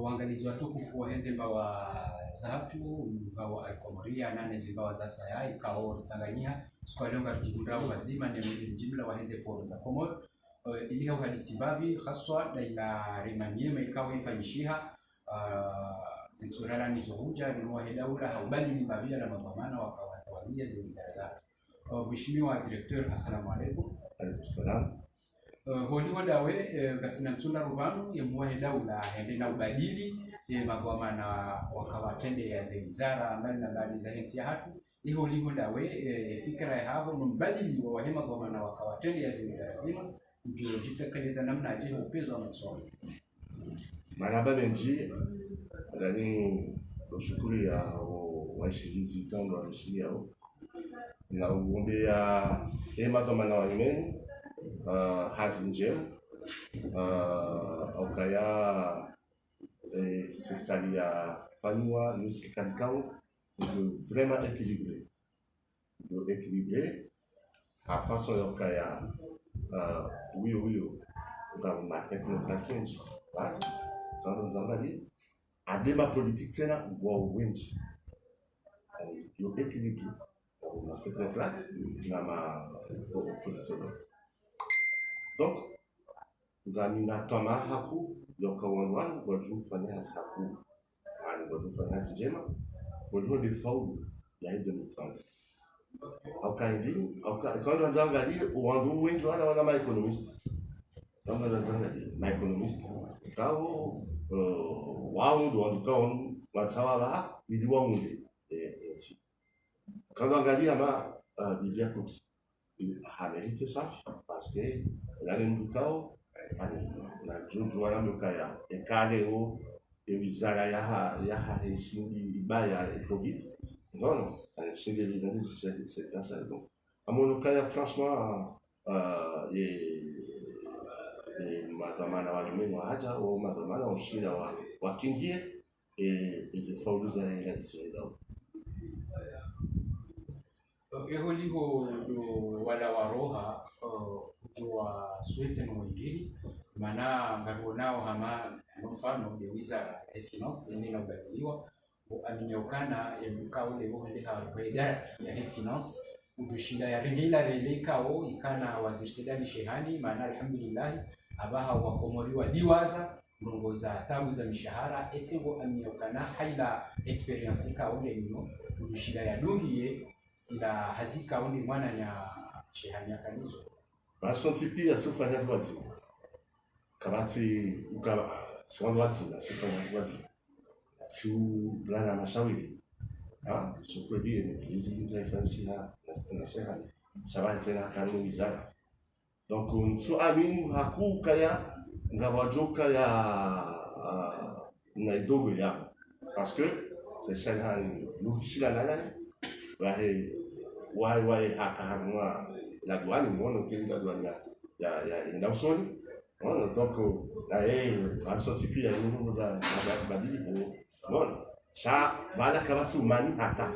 Waangalizi watukufu wa hezimba wa zatu mbawa alikomoria nane zimbawa za saya ikao Tanzania sikwalionga tujivundao wazima ni jumla wa heze poro za Komoro ili hao hadisi babi haswa na ila rimanyema ikao ifanyishiha zitsurala nizohuja ni wahedaula haubali ni babila na mapamana wakawatawalia zimizara zatu. Mheshimiwa Director, assalamu alaikum. Alaikum salam. Holiho dawe gasina nsunda rubanu ya muwahe daula hende na ubadili magwama na wakawatende ya wizara mbali na mbali za hensi ya hatu iho liho dawe fikra ya havo mbadili wa wahema gwama na wakawatende ya wizara zima ndio jitakaleza namna aje upezo wa masomo Maraba benji ndani kushukuru ya waishirizi kando wanashiri yao na ugombea magwama na wanyemeni hazi njema okaya serikali ya fanywa ni serikali kao vraiment équilibré a façon okaya huyo kama technocratie nje kando zangali adema politique tena wa wengi yo équilibré na technocrate na ma politique. Donc, ngamina toma haku yoka wanwan wajuu fanya haku wajuu fanya njema wajuu default ya 2030 quand nzangali wandu wengi wana ma economist kama nzangali ma economist kao wandu kao watsawa ili wangu quand nzangali ama biblia kuti mérité ça parce que là les mukao na jujua mukaya ekaleo wizara ya heshindi ibaya covid non shinde linali c'est ça donc à mon cas franchement madhamana walimeni wa haja au madhamana ushira wa kingie zifaulu za ya Israeli. Eho liho wala waroha ujua swete no mwingine mana ngaruo nao hama mfano ya wizara ya finance nina ubadiliwa aminyokana ya mkao le ho leha idara ya finance udushinda ya rengila releka o ikana waziri Sedani Shehani mana alhamdulillah abaha wakomoriwa liwaza ndongoza tabu za mishahara esengo aminyokana haila experience ka ole nino udushinda ya dungiye sila hazika undi mwana nya Shehani ya kanizo basontipi ya sufanya zwati kabati ukaba swandwati na sufanya zwati su blana mashauri sukwedi ni hizi interference na Shehani sababu tena kanu wizara donc su amin haku kaya ngawajoka ya na idogo ya parce que c'est Shehani lushila nalani wai hakahanwa la douane mwono kili la douane ya inausoni mwono donc sorti pia yungu za badili mwono sha bala kabatu mani hata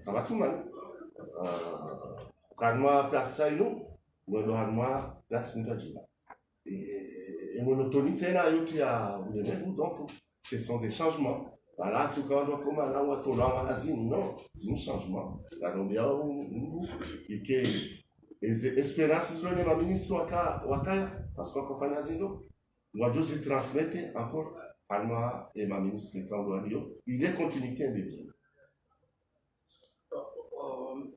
kabatu mani kanwa place ino mwendo hanwa place nitajina et monotonie tena yote ya ulemevu donc ce sont des changements. Voilà, tu quand on comme là où tu l'as azine non, c'est un changement. Là on bien et que les espérances de la ministre waka parce qu'on fait azine on doit se transmettre encore à moi et ma ministre quand on il est continuité de bien.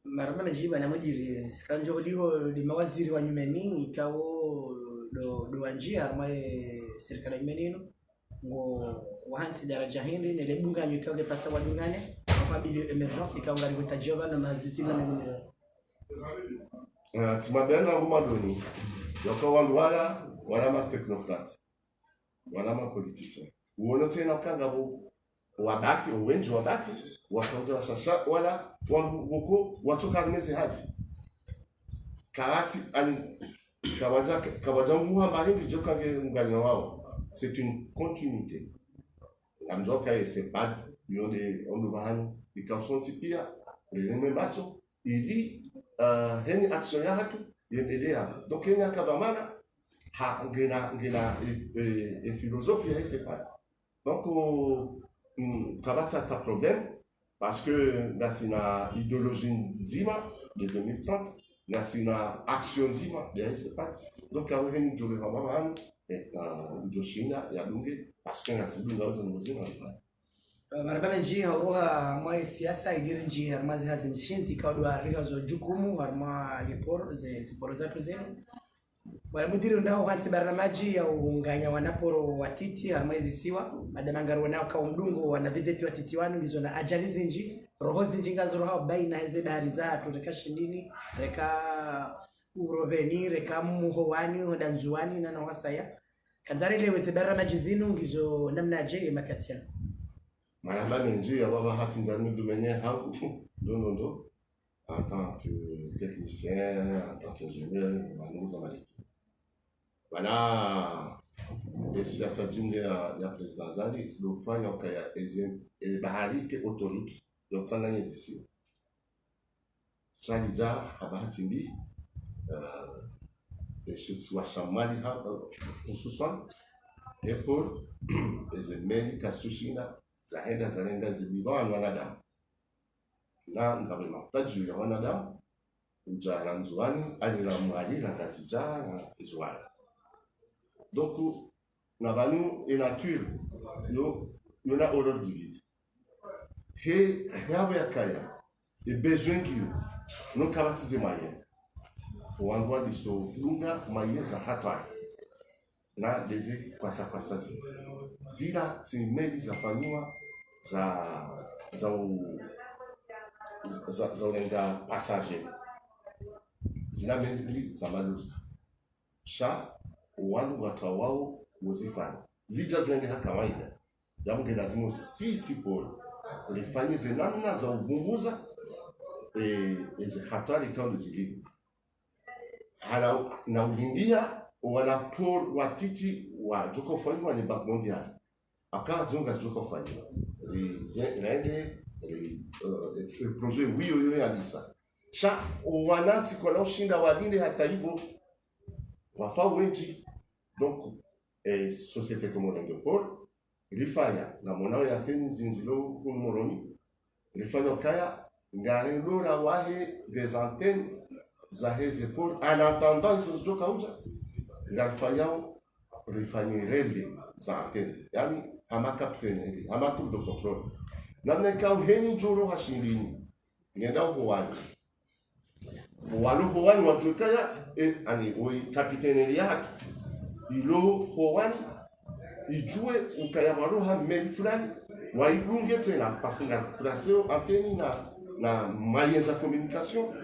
Marama najiba na mjiri kanjo liho limawaziri wa nyumeni ikawo do anjia armaye serikali ya nyumenino ngo wahansi daraja hindi nelebunga nyutoge pasa wadungane kwa bili emergency ikaunga likutajioba na mazizima na mwini timabena ngumadoni yoko wala ma technocrate wala ma politicien uona tena kangabo wadaki wengi wadaki wakauja wasasha wala wako watoka mezi hazi karati ani kawaja nguha mahindi joka nganya wao. C'est une continuité. La mjoka c'est pas on nous va les cançons sipia les mêmes bateaux il dit heni action ya hatu yendelea donc Kenya kabamana ngena philosophie c'est pas donc kabati ça ta problème parce que là c'est na idéologie nzima de 2030 là c'est na action nzima de c'est pas donc quand on joue le ramadan et Joshina ya dunge parce que ngazibu ngaweza muzima marababa nji hauroha mwa siasa idiri nji harmazi hazi mshinzi kawadwa riga zo jukumu harma yeporo ziporo zatu zenu wala mudiri ndao hansi barnamaji ya unganya wanaporo watiti harma hizi siwa madamangaru wanao kawa mdungu wana videti watiti wanu gizo na ajali zinji roho zinji ngazo roha baina heze dari zatu reka shindini reka urobeni reka muhowani hodanzuwani na nawasaya kadari lewe barnamaji zinu gizo namna aje makatia Madame Menji, avoir hâte de manière non, en tant que technicien, en tant qu'ingénieur, nous avons dit. Voilà, et si à cette journée, il y a président Zali, le fait qu'il y a des barrières qui autoroute, donc ça n'est ici. Chalija, Abahatimbi, et chez Swachamali, on se soigne, et pour les emails, Kasushina, zaenda zibiwa wanadamu na ngabema taju ya wanadamu ujana nzuani alila mwali na kasija na izwani donc na banu et nature yo na horreur du vide he yawe yakaya et besoin qui no kabatize moyen wandwa diso lunga moyen za hatwa na lezi kwa sasa zila timeli zafanywa za ulenga passager zina mezili za malusi sha wanu watu wao wazifanya zija zenge kawaida jambo lazima sisi pole ulifanye zinamna za ubunguza ezi hatari kama zilivyo na ulindia wanapor watiti wa joko fanywa ni Banque Mondiale akazunga joko fanywa les projets oui alisa cha wanati kwa ushinda walinde hata hivyo wafa wengi donc société comme l'Angleterre ilifanya na monao ya teni zinzilo kumoroni ilifanya kaya ngarendora wahe des antennes za heze pour en attendant ils se kauja ngalifanyao rifanyirele za antenne yani ama capitaine ama tour de contrôle namna kao heni joro hashindini ngenda huwani huwani wajukaya ani oi capitaine yake ilo huwani ijue ukaya waroha meli fulani wailunge tena parce que placeo antenne na moyens de communication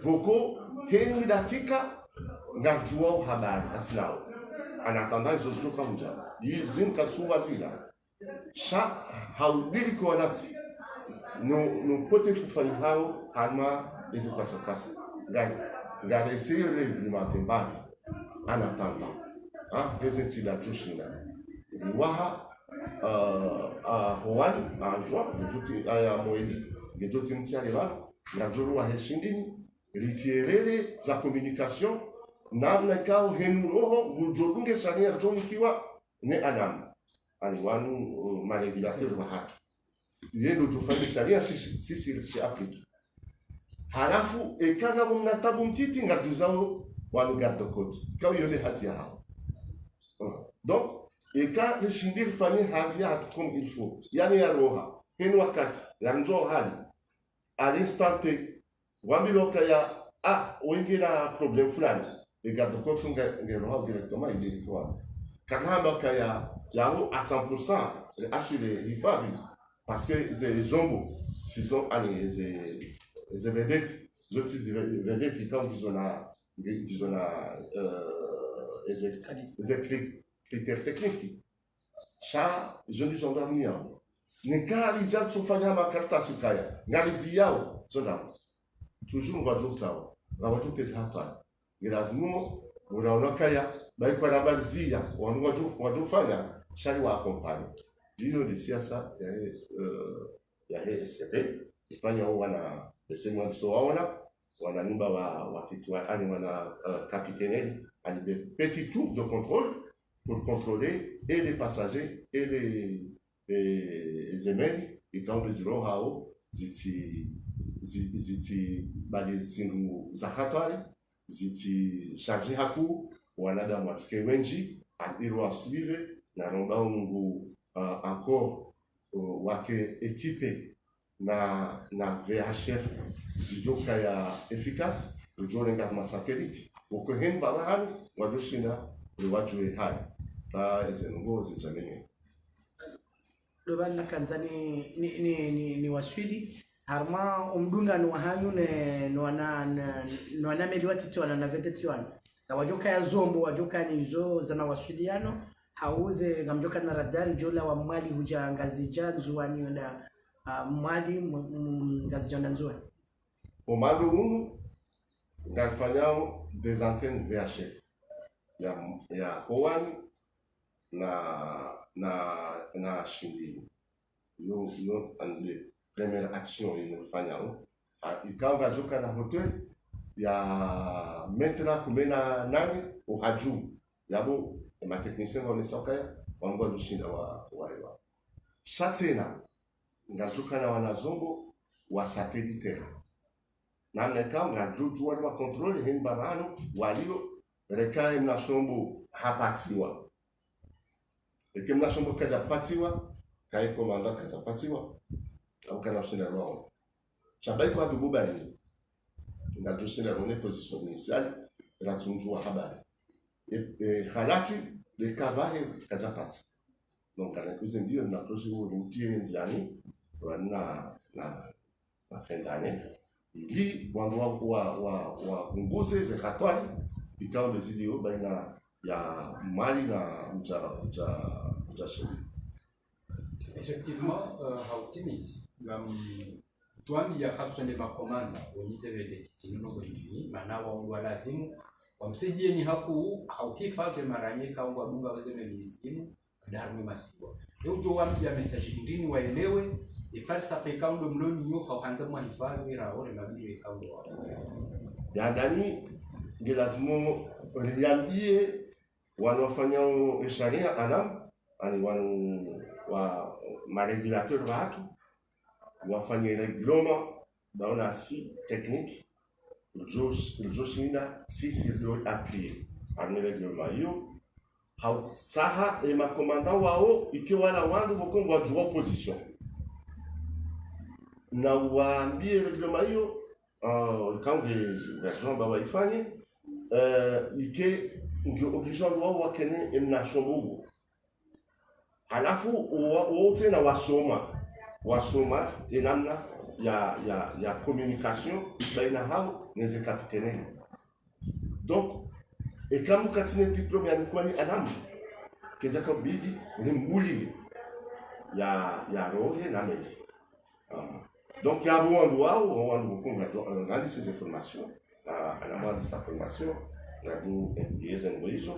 boko heni dakika ngajua habari asinao anatanda hizo zitoka mja zimka suwazila sha haudiri kwa nati no pote kufanya hao hama hizo kwa sasa ngale essayer de implémenter bali anatanda hizo chila tushina waha howani anjwa njuti aya moedi njuti mtiale bana ngajuru wa heshindini litierele za communication namna kao henuroho gujodunge shania jonikiwa ne anam ani wanu maregulateur wa hatu yendo tufanye sharia sisi applique halafu ekaga mnatabu mtiti ngajuzao wanu garde côte kao yole hazia hao donc eka nishindir fanye hazia hatu comme il faut yani ya roha henu wakati ya njo hali à l'instant T wambilo kaya wengi na problem fulani les gardes-côtes sont directement illégal. Quand on a yao à 100% assuré il faut parce que les zombo si sont les vedettes les autres vedettes qui quand ils ont les critères techniques ça ils ont dû s'endormir nika lijab sofanya makarta sukaya ngalizi yao zona toujours wajotao na wajotezi hapa lazima unaona kaya bali kwa nambazia wanajufanya shari wa kompani hilo ni siasa ya HSP ifanya wana sema so wana nyumba wa kitu ani wana kapiteni avec des petits tours de contrôle pour contrôler et les passagers et les emails et quand les rohao ziti bali zindu zakatwali ziti charge haku wanadamu watike wengi aliro suive na romba mungu encore wake equipe na VHF zijoka ya efficace ujolenga ma satellite ukohen babahan wajoshinda wajue hai ta ezengo zijamene Lobal na kanzani ni waswili harma umdunga no hanyu ne no wana meli watiti wana na veteti wana na wajoka ya zombo wajoka ni zo zana waswiliano hauze gamjoka na radari jola wa mwali huja ngazi janzu wani na mwali ngazi janda nzuwa komando unu ngafanyao des antennes VHF ya Kowani na shindi yo ande première action inafanyao ikawa joka na hotel ya maintenant kumena nani uhaju yabo ma technicien wanesokaya wango lushinda wa shatena ngajuka na wanazombo wa satellitaire na nekam ngajuju wa contrôle hin babano walio rekae na shombo hapatiwa ekim na shombo kaja patiwa kai komanda kaja patiwa au kana shinda roho chabai kwa dububani ngajushinda rone position initiale la tunjua habari et halatu le kabare kaja pati donc à la cuisine ndio na projet où ndio nziani na fin d'année ili wandu wa nguse ze katwali ikawa bezilio baina ya Mali na uja shiri. Effectivement, hautimizi tuami ya haswende makomanda wenize titino no gindini mana wa lazimu wamsaidie ni haku haukifate maranyeka au wadunga wazeme mizimu darmi masiwa leo jo wambi ya message ndini waelewe ifalsafa ikaundo mloni yo haanza mwa hifadhi ra ore mabiri ikaundo ya ndani ngelazimu riambie wanafanya sharia anam ani wa maregulateur watu wafanye regloma baona si technique ujoshinda si sirlo appui ame regloma hiyo saha e makomanda wao ikiwa na wandu bokongo wajua position na waambie regloma hiyo quand les gens baba ifanye ike ndio obligation wao wakene emna shombugo halafu wote na wasoma enamna ya communication baina hao neze capitaine donc et kama katine diplome ya kwani anamu keja ko bidi ni mbuli ya rohe na meli donc ya bon wao wandu konga analyse ces informations à la formation na du MBS en hizo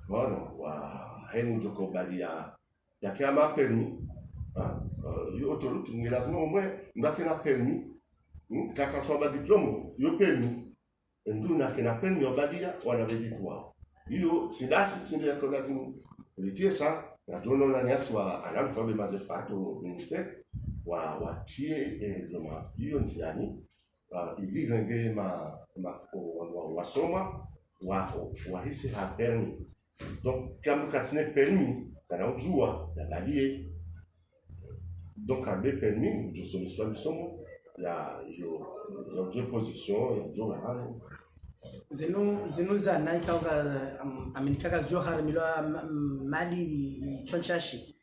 voilà wa henu joko bali ya kama permis yo autoroute ni lazima mwe ndakena permis kaka tsoba diplome yo permis ndu na kena permis obadia wana vedit wao hiyo sidasi tinde kwa lazima litie sa na jono na nyaswa anam kwa mazefato ministère wa tie loma hiyo nsiani ili renge wasoma wa hisi ha permis donc kama katine permis kana ujua ya balie donc un permis je solution somo ya deux positions ya joga zinu za naika uga aminikaka johar milwa mali chonchashi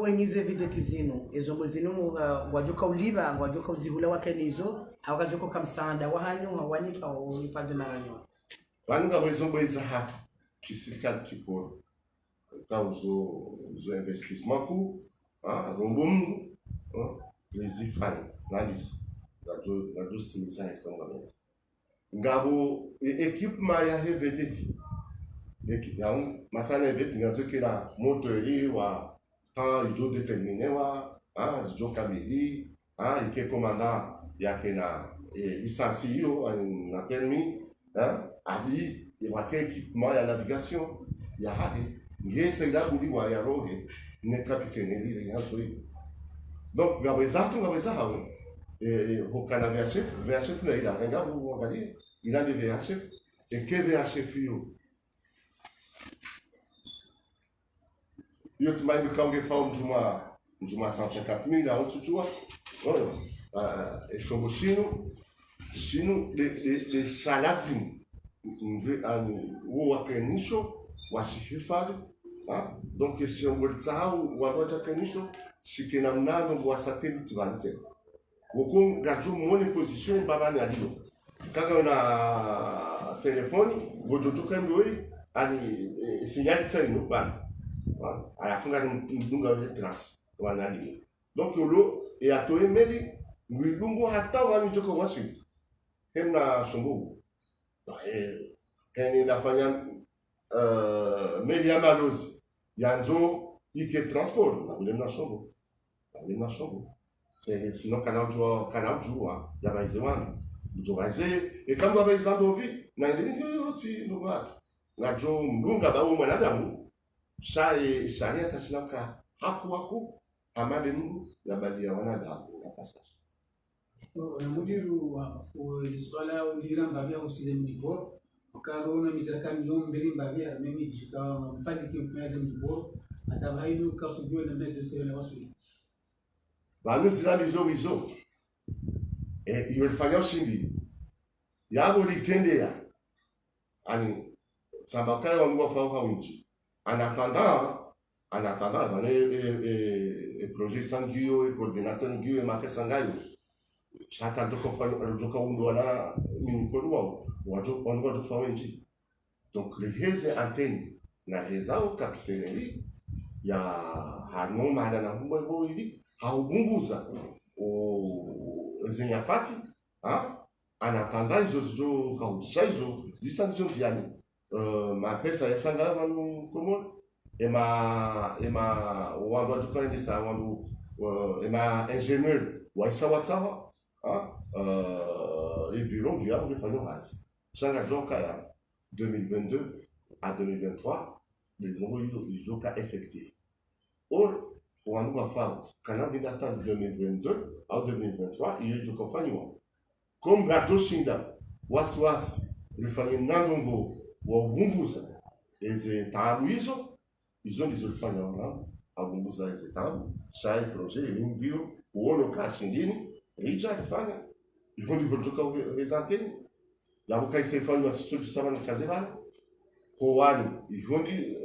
wenyize videti zinu ezongo zinu wajoka uliba wajoka uzihula wakenizo hawakajoka kamsanda wahanyu wanika ulifadhi maranyo wanga wezongo iza hatu kisirikali kiporo kauzo investissement ku rombomungu les ifani nalisi la justice economique ngabo equipement ya vedeti equipement matana vedeti ngazoke la moteur wa temps ijo déterminé wa ijo kabili ike commandant yake na licencie yo na permis ali wake équipement ya navigation ya hadi ngese ndabu wa ya rohe ne capitaine ile ya soi donc ngaweza hao hokana VHF na ila renga uangalie ila de VHF et que VHF yo tsimaini kaunge fa mjuma 150,000 au tujua shombo shino le salazimu nje ani wo kanisho washihifadhi donc shombo tsao wanoja kanisho shikena mnano wa satellite vanze woko gaju mone position babani alio kaka na telefoni gojotoka ndoi ani signal tseno bana ayafunga ndunga wa trace wanali donc lo et atoe medi ngulungu hata wani joko wasu hemna shombo nafanya media malozi yanzo ike transport na shombo c'est sinon canal jua ya baize wana baize e kama baize ndovi na ndini ti ndugatu ngajo mdunga ba mwanadamu sharia kasilaka haku amade mungu ya bali ya wanadamu na passage mudiru wa swala ulira mbavya usize mdibo ukarona misaraka milioni mbili mbavya mimi jika mfadhiki mfanyeze mdibo atabainu kasujua na mbele sio na wasu banu zila lizo yolifanya ushindi yabo litendea ani sabakaya wangu fauka winji anatanda bane projet sangio coordinateur ngio make sangayo chata joka undo wana minikoruwa wajo fawenji donc les heze antenne na hezao kapiteni ya hano mada na humbo hili haubunguza zenyafati anatanda hizo zijo kaujisha hizo zisanction ziani mapesa ya sanga wanu komo ema wandu atukaendesa wandu ema ingénieur wa isawatsawa et bureau du havre fano hasi sanga joka ya 2022 à 2023 les ont joka effectif or wandu wafao kana bidata 2022 à 2023 il joka fanywa comme gato shinda wasi rifanye nanongo wa bumbuza eze tabu hizo ndizolifanya wana abumbuza eze tabu shai projet ilingio uono kashindini richa alifanya ihondi hojoka rezanteni yabo kaise fanywa sisi tusaba kazebana ko wani ihondi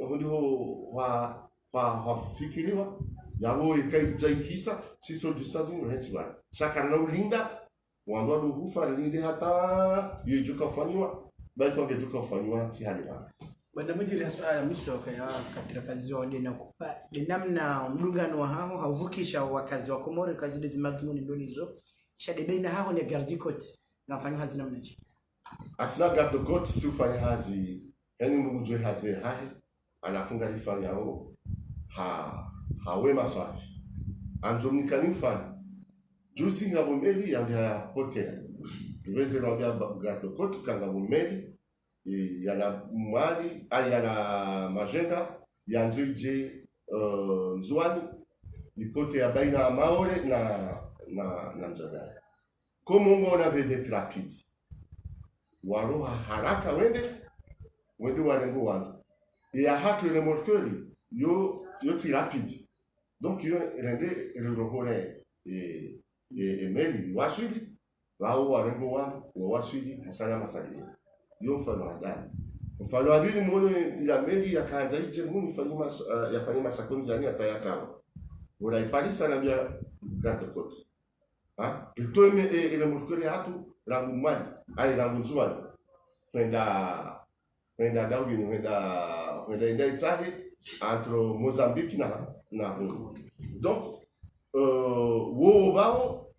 wa fikiriwa yabo ikaijahisa sisi tusazi nretsi bana shaka na ulinda wandu aduhufa linde hata yojuka fanywa bali kwa ngejuka fanywa si hali bana bwana mjiri swala mwisho kaya katika kazi wao na kupa namna mlungano wa hao hauvukisha wakazi wa Komoro kazi hizo madhumuni ndio hizo shade baina hao ni gardi cote ngafanya hazi namna je asina gardi cote si ufanya hazi yani mjue hazi hahi anafunga lifanya hao hawe maswafi anjomni kanifanya juzi ngabomeli ya hotel tuweze roga gardi cote kangabomeli yana mwali yana majenga yanzuije nzwani ipote ya baina maore na mjadala comme on avait des rapides waroha haraka wende warengo wandu ya hatu ile motori yo ti rapide donc yo rende le rohore meli wasuli wao warengo wandu wasuli hasana masali yo mfano adani mfano adili muone ila meli ya kanza ije muni yafanye mashakoni zani atayatawa wala iparisa na bia gato kote ito ile motori hatu rangu mali ai rangu nzuani kwenda daudi ni kwenda itsahe entre Mozambique na Congo donc wo bao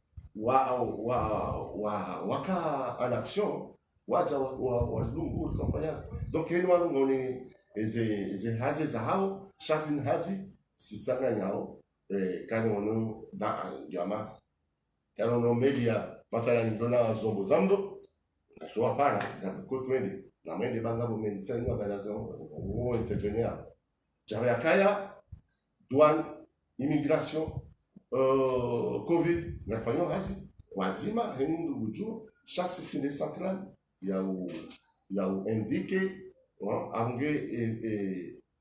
waka en action waja wa lungu kufanya donc yeye ngoni eze hazi za hao shasin hazi sitsanga yao kanono da jama kanono media matala ni dona zombo zamdo Joa pana kwa twende na mwende banga bo medicine wa balaza o intervenir. J'avais akaya douane immigration covid na fanyo hasi wazima hendu buju chasse sine centrale ya u indique ange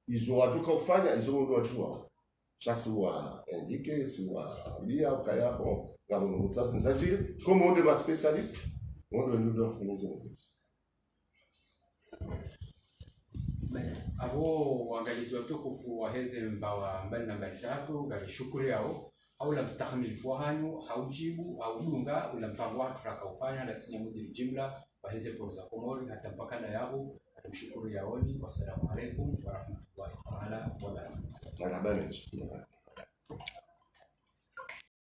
izo watu kufanya izo ndo watu chasse wa indique si wa bia ukaya bon kama mutasi nzajiri comme on est ma spécialiste on doit nous donner les exemples. Abo waangalizi watukufu waheze mbawa mbali na mbali zako gali shukuri yao au la mstahamili fuhanyu haujibu au dunga ula mpango watu rakaufanya na sinya mudiri jimla waheze poza komori hata mpakana yao atumshukuru yaoni. Wassalamu alaikum warahmatullahi ta'ala wabarakatuh.